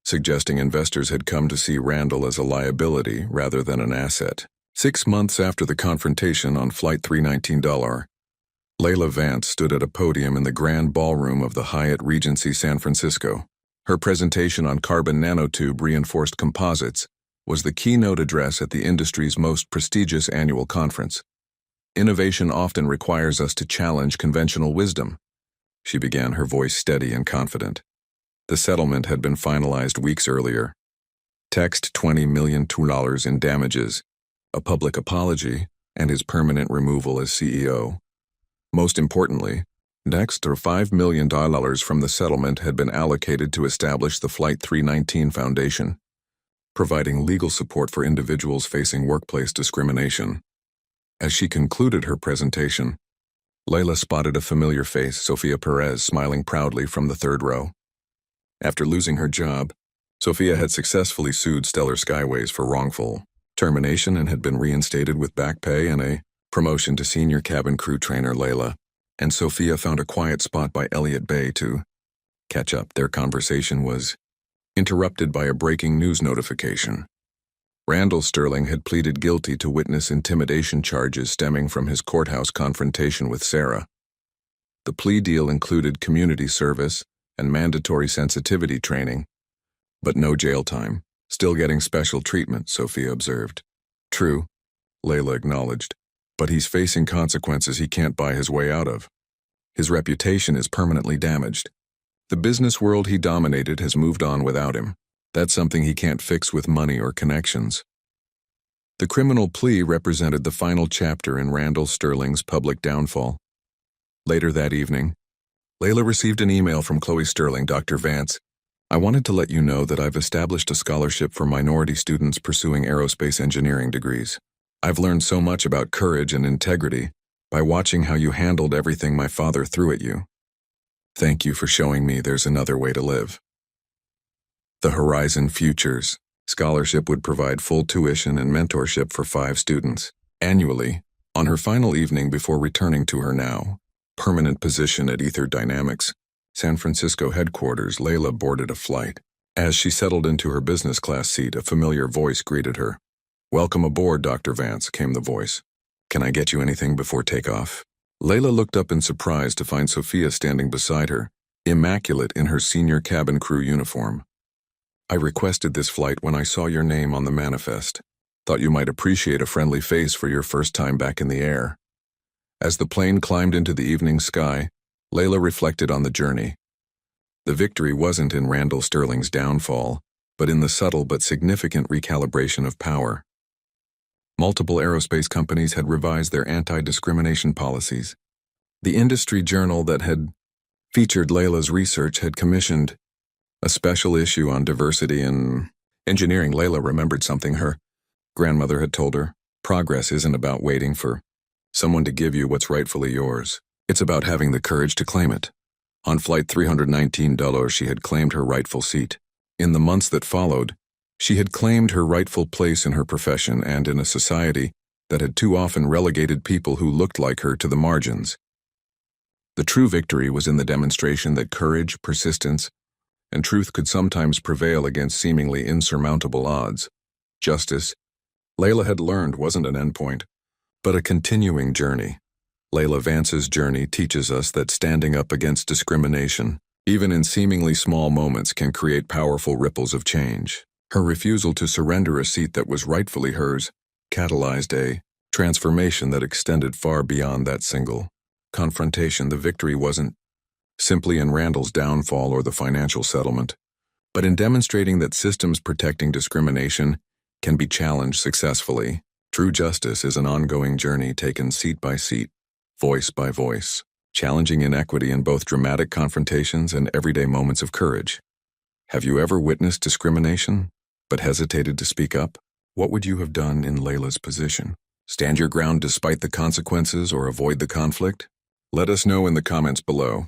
suggesting investors had come to see Randall as a liability rather than an asset. 6 months after the confrontation on Flight 319, Layla Vance stood at a podium in the grand ballroom of the Hyatt Regency San Francisco. Her presentation on carbon nanotube reinforced composites was the keynote address at the industry's most prestigious annual conference. "Innovation often requires us to challenge conventional wisdom," she began, her voice steady and confident. The settlement had been finalized weeks earlier. Text $20 million in damages, a public apology, and his permanent removal as CEO. Most importantly, next, $5 million from the settlement had been allocated to establish the Flight 319 Foundation, providing legal support for individuals facing workplace discrimination. As she concluded her presentation, Layla spotted a familiar face, Sophia Perez, smiling proudly from the third row. After losing her job, Sophia had successfully sued Stellar Skyways for wrongful termination and had been reinstated with back pay and a promotion to senior cabin crew trainer. Layla and Sophia found a quiet spot by Elliott Bay to catch up. Their conversation was interrupted by a breaking news notification. Randall Sterling had pleaded guilty to witness intimidation charges stemming from his courthouse confrontation with Sarah. The plea deal included community service and mandatory sensitivity training, but no jail time. Still getting special treatment, Sophia observed. True, Layla acknowledged, but he's facing consequences he can't buy his way out of. His reputation is permanently damaged. The business world he dominated has moved on without him. That's something he can't fix with money or connections. The criminal plea represented the final chapter in Randall Sterling's public downfall. Later that evening, Layla received an email from Chloe Sterling. Dr. Vance, I wanted to let you know that I've established a scholarship for minority students pursuing aerospace engineering degrees. I've learned so much about courage and integrity by watching how you handled everything my father threw at you. Thank you for showing me there's another way to live. The Horizon Futures scholarship would provide full tuition and mentorship for 5 students annually. On her final evening before returning to her now permanent position at Ether Dynamics, San Francisco headquarters, Layla boarded a flight. As she settled into her business class seat, a familiar voice greeted her. Welcome aboard, Dr. Vance, came the voice. Can I get you anything before takeoff? Layla looked up in surprise to find Sophia standing beside her, immaculate in her senior cabin crew uniform. I requested this flight when I saw your name on the manifest. Thought you might appreciate a friendly face for your first time back in the air. As the plane climbed into the evening sky, Layla reflected on the journey. The victory wasn't in Randall Sterling's downfall, but in the subtle but significant recalibration of power. Multiple aerospace companies had revised their anti-discrimination policies. The industry journal that had featured Layla's research had commissioned a special issue on diversity in engineering. Layla remembered something her grandmother had told her. Progress isn't about waiting for someone to give you what's rightfully yours. It's about having the courage to claim it. On Flight 319, she had claimed her rightful seat. In the months that followed, she had claimed her rightful place in her profession and in a society that had too often relegated people who looked like her to the margins. The true victory was in the demonstration that courage, persistence, and truth could sometimes prevail against seemingly insurmountable odds. Justice, Layla had learned, wasn't an endpoint, but a continuing journey. Layla Vance's journey teaches us that standing up against discrimination, even in seemingly small moments, can create powerful ripples of change. Her refusal to surrender a seat that was rightfully hers catalyzed a transformation that extended far beyond that single confrontation. The victory wasn't simply in Randall's downfall or the financial settlement, but in demonstrating that systems protecting discrimination can be challenged successfully. True justice is an ongoing journey taken seat by seat, voice by voice, challenging inequity in both dramatic confrontations and everyday moments of courage. Have you ever witnessed discrimination, but hesitated to speak up? What would you have done in Layla's position? Stand your ground despite the consequences or avoid the conflict? Let us know in the comments below.